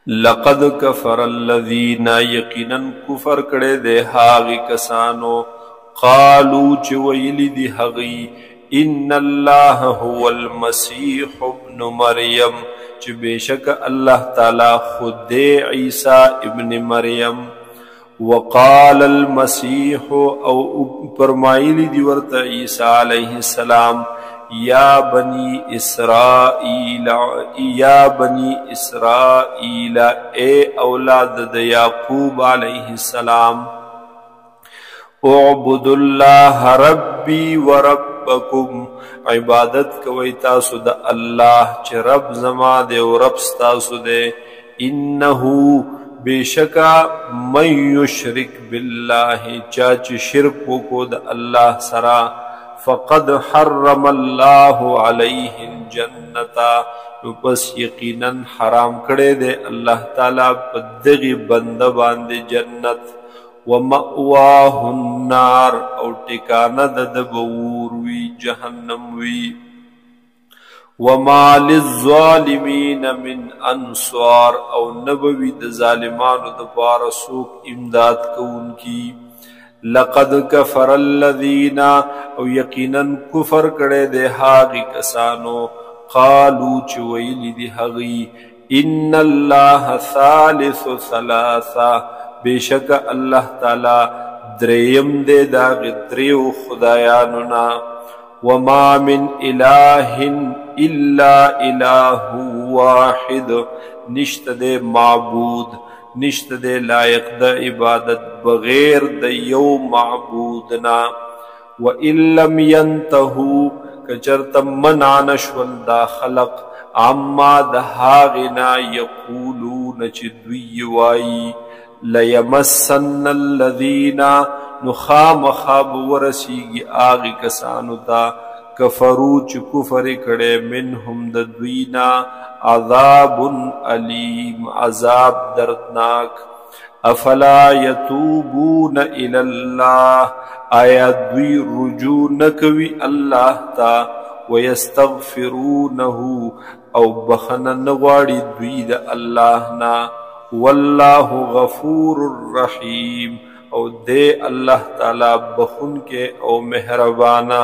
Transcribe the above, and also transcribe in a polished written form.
لقد کفر الذین یقینا کفر کړي دے هاغي کسانو قالو چې ویلی دی هغي ان الله هو المسيح ابن مریم چې بشک الله تعالی خود عیسی ابن مریم وقال المسيح او فرمایلی دی ورته عیسی علیہ السلام یا بنی اسرائیل اے اولاد د یعقوب علیہ السلام اعبد اللہ ربی و ربکم عبادت کوي تاسو د الله چې رب زما دے او رب تاسو دے انه بشکا من یشرک بالله چاچ شرک کو د الله سرا فقد حرم الله علیه الجنة پس یقینا حرام کړي دے الله تعالی په دغه بنده باندې جنت ومأواه النار او ټکانه د بور وی جهنم وی وما للظالمین من انصار او نبوی د ظالمانو د پاره څوک امداد کوونکی لقد کفر الذین او یقینا کفر کړي دے هاغي کسانو قالو چې ویلی دی هغي ان الله ثالث ثلاثه بشک الله تعالی دریم دے دا دریو خدایانو نا وما من اله الا اله واحد نشت دے معبود نشت دے لائق د عبادت بغیر د یو معبودنا وَإِن لَّمْ يَنْتَهُوا کچرت منع نشول دا خلق عما دهاغنا یقولون چی دوی وائی لیمسن الذین نخام خواب ورسیگی آغی کسانو تا کفرو چی کفر کڑے منہم دوینا عذاب علیم عذاب دردناک افلا یتوبون الاللہ آیا دوی رجوع نکوی اللہ تا ویستغفرونه او بخن نغواړي دوی د الله نا والله غفور الرحیم او دے اللہ تعالی بخن کے او مہربانا